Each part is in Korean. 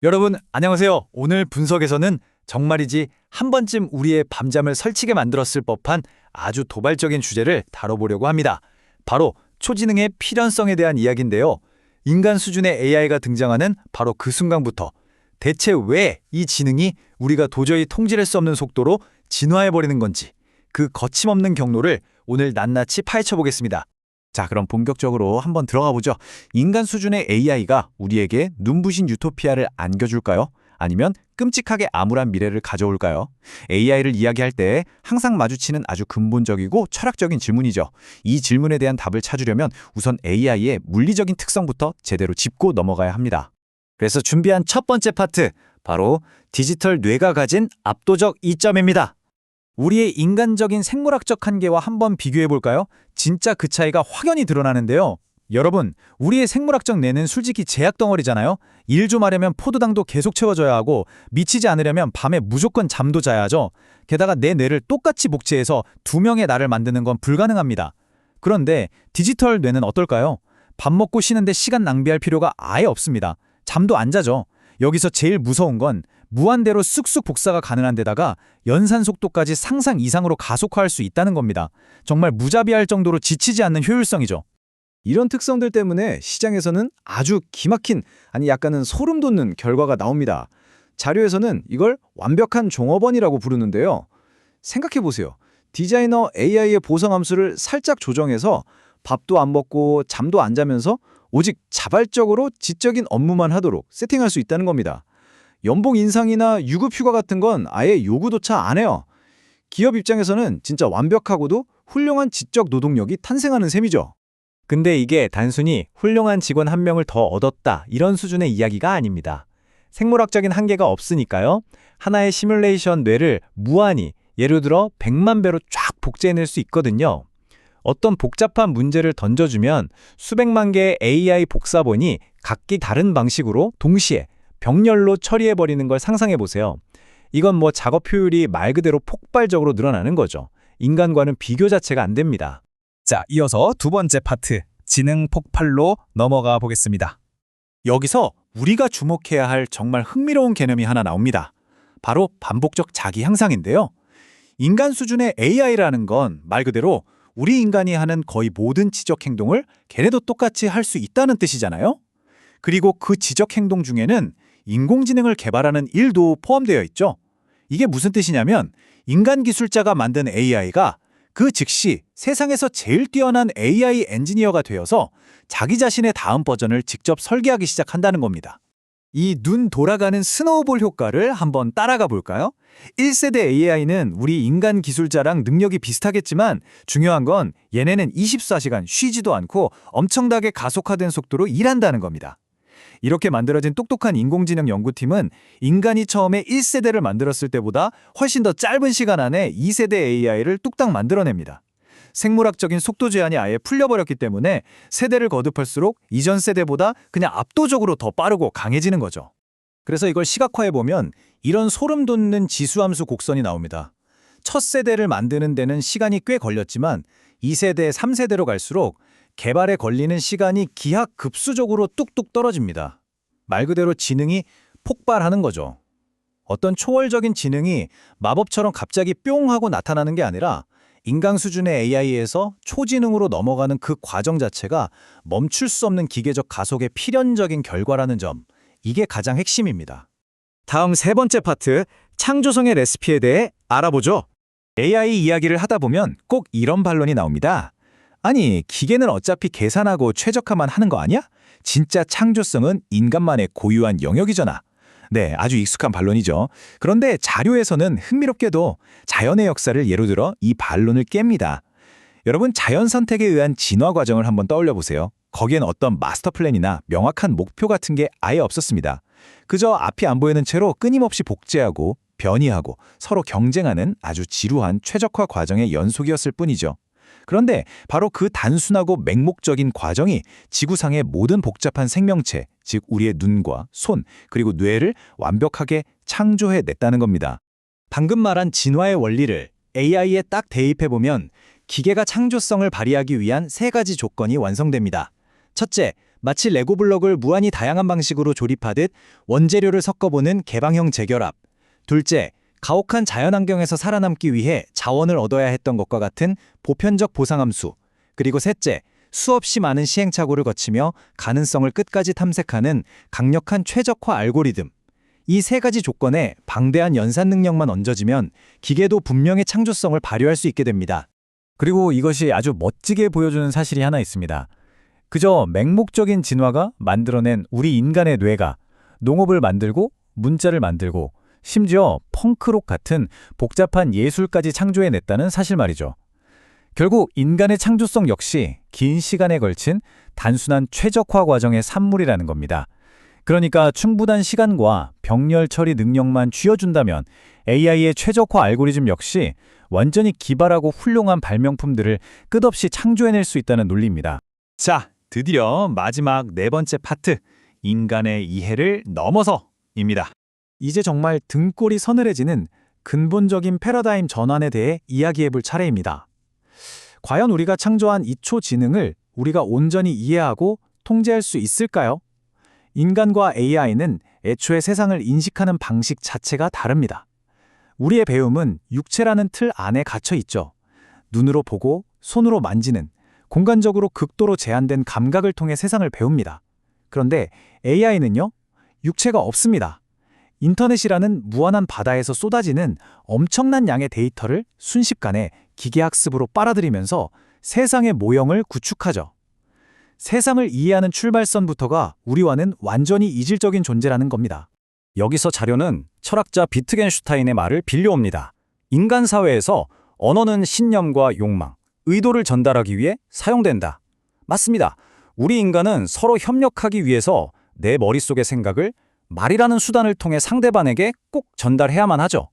여러분, 안녕하세요. 오늘 분석에서는 정말이지 한 번쯤 우리의 밤잠을 설치게 만들었을 법한 아주 도발적인 주제를 다뤄보려고 합니다. 바로 초지능의 필연성에 대한 이야기인데요. 인간 수준의 AI가 등장하는 바로 그 순간부터 대체 왜 이 지능이 우리가 도저히 통제할 수 없는 속도로 진화해버리는 건지, 그 거침없는 경로를 오늘 낱낱이 파헤쳐 보겠습니다. 자, 그럼 본격적으로 한번 들어가 보죠. 인간 수준의 AI가 우리에게 눈부신 유토피아를 안겨줄까요? 아니면 끔찍하게 암울한 미래를 가져올까요? AI를 이야기할 때 항상 마주치는 아주 근본적이고 철학적인 질문이죠. 이 질문에 대한 답을 찾으려면 우선 AI의 물리적인 특성부터 제대로 짚고 넘어가야 합니다. 그래서 준비한 첫 번째 파트, 바로 디지털 뇌가 가진 압도적 이점입니다. 우리의 인간적인 생물학적 한계와 한번 비교해볼까요? 진짜 그 차이가 확연히 드러나는데요. 여러분, 우리의 생물학적 뇌는 솔직히 제약 덩어리잖아요. 일 좀 하려면 포도당도 계속 채워줘야 하고 미치지 않으려면 밤에 무조건 잠도 자야 하죠. 게다가 내 뇌를 똑같이 복제해서 두 명의 나를 만드는 건 불가능합니다. 그런데 디지털 뇌는 어떨까요? 밥 먹고 쉬는데 시간 낭비할 필요가 아예 없습니다. 잠도 안 자죠. 여기서 제일 무서운 건 무한대로 쑥쑥 복사가 가능한 데다가 연산 속도까지 상상 이상으로 가속화할 수 있다는 겁니다. 정말 무자비할 정도로 지치지 않는 효율성이죠. 이런 특성들 때문에 시장에서는 아주 기막힌, 약간은 소름 돋는 결과가 나옵니다. 자료에서는 이걸 완벽한 종업원이라고 부르는데요. 생각해보세요. 디자이너 AI의 보상함수를 살짝 조정해서 밥도 안 먹고 잠도 안 자면서 오직 자발적으로 지적인 업무만 하도록 세팅할 수 있다는 겁니다. 연봉 인상이나 유급 휴가 같은 건 아예 요구조차 안 해요. 기업 입장에서는 진짜 완벽하고도 훌륭한 지적 노동력이 탄생하는 셈이죠. 근데 이게 단순히 훌륭한 직원 한 명을 더 얻었다 이런 수준의 이야기가 아닙니다. 생물학적인 한계가 없으니까요. 하나의 시뮬레이션 뇌를 무한히, 예를 들어 100만 배로 쫙 복제해낼 수 있거든요. 어떤 복잡한 문제를 던져주면 수백만 개의 AI 복사본이 각기 다른 방식으로 동시에 병렬로 처리해버리는 걸 상상해보세요. 이건 뭐 작업 효율이 말 그대로 폭발적으로 늘어나는 거죠. 인간과는 비교 자체가 안 됩니다. 자, 이어서 두 번째 파트, 지능 폭발로 넘어가 보겠습니다. 여기서 우리가 주목해야 할 정말 흥미로운 개념이 하나 나옵니다. 바로 반복적 자기 향상인데요. 인간 수준의 AI라는 건 말 그대로 우리 인간이 하는 거의 모든 지적 행동을 걔네도 똑같이 할 수 있다는 뜻이잖아요. 그리고 그 지적 행동 중에는 인공지능을 개발하는 일도 포함되어 있죠. 이게 무슨 뜻이냐면 인간 기술자가 만든 AI가 그 즉시 세상에서 제일 뛰어난 AI 엔지니어가 되어서 자기 자신의 다음 버전을 직접 설계하기 시작한다는 겁니다. 이 눈 돌아가는 스노우볼 효과를 한번 따라가 볼까요? 1세대 AI는 우리 인간 기술자랑 능력이 비슷하겠지만 중요한 건 얘네는 24시간 쉬지도 않고 엄청나게 가속화된 속도로 일한다는 겁니다. 이렇게 만들어진 똑똑한 인공지능 연구팀은 인간이 처음에 1세대를 만들었을 때보다 훨씬 더 짧은 시간 안에 2세대 AI를 뚝딱 만들어냅니다. 생물학적인 속도 제한이 아예 풀려버렸기 때문에 세대를 거듭할수록 이전 세대보다 그냥 압도적으로 더 빠르고 강해지는 거죠. 그래서 이걸 시각화해보면 이런 소름 돋는 지수함수 곡선이 나옵니다. 첫 세대를 만드는 데는 시간이 꽤 걸렸지만 2세대, 3세대로 갈수록 개발에 걸리는 시간이 기하급수적으로 뚝뚝 떨어집니다. 말 그대로 지능이 폭발하는 거죠. 어떤 초월적인 지능이 마법처럼 갑자기 뿅 하고 나타나는 게 아니라 인간 수준의 AI에서 초지능으로 넘어가는 그 과정 자체가 멈출 수 없는 기계적 가속의 필연적인 결과라는 점, 이게 가장 핵심입니다. 다음 세 번째 파트, 창조성의 레시피에 대해 알아보죠. AI 이야기를 하다 보면 꼭 이런 반론이 나옵니다. 아니, 기계는 어차피 계산하고 최적화만 하는 거 아니야? 진짜 창조성은 인간만의 고유한 영역이잖아. 네, 아주 익숙한 반론이죠. 그런데 자료에서는 흥미롭게도 자연의 역사를 예로 들어 이 반론을 깹니다. 여러분, 자연 선택에 의한 진화 과정을 한번 떠올려 보세요. 거기엔 어떤 마스터 플랜이나 명확한 목표 같은 게 아예 없었습니다. 그저 앞이 안 보이는 채로 끊임없이 복제하고 변이하고 서로 경쟁하는 아주 지루한 최적화 과정의 연속이었을 뿐이죠. 그런데 바로 그 단순하고 맹목적인 과정이 지구상의 모든 복잡한 생명체, 즉 우리의 눈과 손, 그리고 뇌를 완벽하게 창조해냈다는 겁니다. 방금 말한 진화의 원리를 AI에 딱 대입해보면 기계가 창조성을 발휘하기 위한 세 가지 조건이 완성됩니다. 첫째, 마치 레고 블록을 무한히 다양한 방식으로 조립하듯 원재료를 섞어보는 개방형 재결합. 둘째, 가혹한 자연환경에서 살아남기 위해 자원을 얻어야 했던 것과 같은 보편적 보상함수. 그리고 셋째, 수없이 많은 시행착오를 거치며 가능성을 끝까지 탐색하는 강력한 최적화 알고리즘. 이 세 가지 조건에 방대한 연산 능력만 얹어지면 기계도 분명히 창조성을 발휘할 수 있게 됩니다. 그리고 이것이 아주 멋지게 보여주는 사실이 하나 있습니다. 그저 맹목적인 진화가 만들어낸 우리 인간의 뇌가 농업을 만들고 문자를 만들고 심지어 펑크록 같은 복잡한 예술까지 창조해냈다는 사실 말이죠. 결국 인간의 창조성 역시 긴 시간에 걸친 단순한 최적화 과정의 산물이라는 겁니다. 그러니까 충분한 시간과 병렬 처리 능력만 쥐어준다면 AI의 최적화 알고리즘 역시 완전히 기발하고 훌륭한 발명품들을 끝없이 창조해낼 수 있다는 논리입니다. 자, 드디어 마지막 네 번째 파트, 인간의 이해를 넘어서입니다. 이제 정말 등골이 서늘해지는 근본적인 패러다임 전환에 대해 이야기해볼 차례입니다. 과연 우리가 창조한 이 초지능을 우리가 온전히 이해하고 통제할 수 있을까요? 인간과 AI는 애초에 세상을 인식하는 방식 자체가 다릅니다. 우리의 배움은 육체라는 틀 안에 갇혀 있죠. 눈으로 보고 손으로 만지는 공간적으로 극도로 제한된 감각을 통해 세상을 배웁니다. 그런데 AI는요? 육체가 없습니다. 인터넷이라는 무한한 바다에서 쏟아지는 엄청난 양의 데이터를 순식간에 기계학습으로 빨아들이면서 세상의 모형을 구축하죠. 세상을 이해하는 출발선부터가 우리와는 완전히 이질적인 존재라는 겁니다. 여기서 자료는 철학자 비트겐슈타인의 말을 빌려옵니다. 인간 사회에서 언어는 신념과 욕망, 의도를 전달하기 위해 사용된다. 맞습니다. 우리 인간은 서로 협력하기 위해서 내 머릿속의 생각을 말이라는 수단을 통해 상대방에게 꼭 전달해야만 하죠.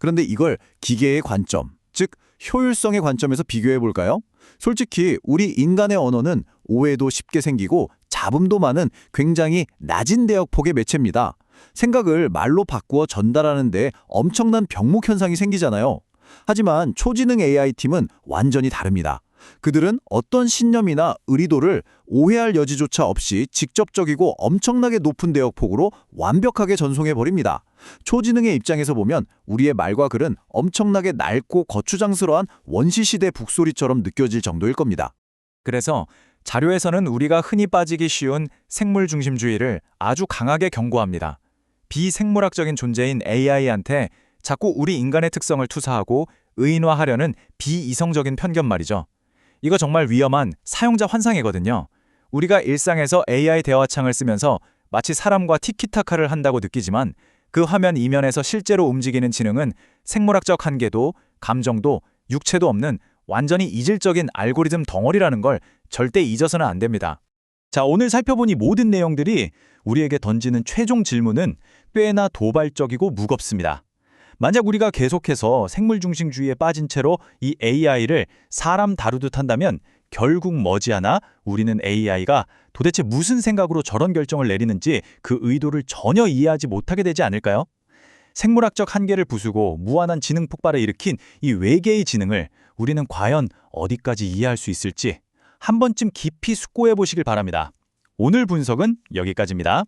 그런데 이걸 기계의 관점, 즉 효율성의 관점에서 비교해 볼까요? 솔직히 우리 인간의 언어는 오해도 쉽게 생기고 잡음도 많은 굉장히 낮은 대역폭의 매체입니다. 생각을 말로 바꾸어 전달하는데 엄청난 병목 현상이 생기잖아요. 하지만 초지능 AI팀은 완전히 다릅니다. 그들은 어떤 신념이나 의도를 오해할 여지조차 없이 직접적이고 엄청나게 높은 대역폭으로 완벽하게 전송해버립니다. 초지능의 입장에서 보면 우리의 말과 글은 엄청나게 낡고 거추장스러운 원시시대 북소리처럼 느껴질 정도일 겁니다. 그래서 자료에서는 우리가 흔히 빠지기 쉬운 생물 중심주의를 아주 강하게 경고합니다. 비생물학적인 존재인 AI한테 자꾸 우리 인간의 특성을 투사하고 의인화하려는 비이성적인 편견 말이죠. 이거 정말 위험한 사용자 환상이거든요. 우리가 일상에서 AI 대화창을 쓰면서 마치 사람과 티키타카를 한다고 느끼지만 그 화면 이면에서 실제로 움직이는 지능은 생물학적 한계도 감정도 육체도 없는 완전히 이질적인 알고리즘 덩어리라는 걸 절대 잊어서는 안 됩니다. 자, 오늘 살펴본 이 모든 내용들이 우리에게 던지는 최종 질문은 꽤나 도발적이고 무겁습니다. 만약 우리가 계속해서 생물중심주의에 빠진 채로 이 AI를 사람 다루듯 한다면 결국 머지않아 우리는 AI가 도대체 무슨 생각으로 저런 결정을 내리는지 그 의도를 전혀 이해하지 못하게 되지 않을까요? 생물학적 한계를 부수고 무한한 지능 폭발을 일으킨 이 외계의 지능을 우리는 과연 어디까지 이해할 수 있을지 한 번쯤 깊이 숙고해 보시길 바랍니다. 오늘 분석은 여기까지입니다.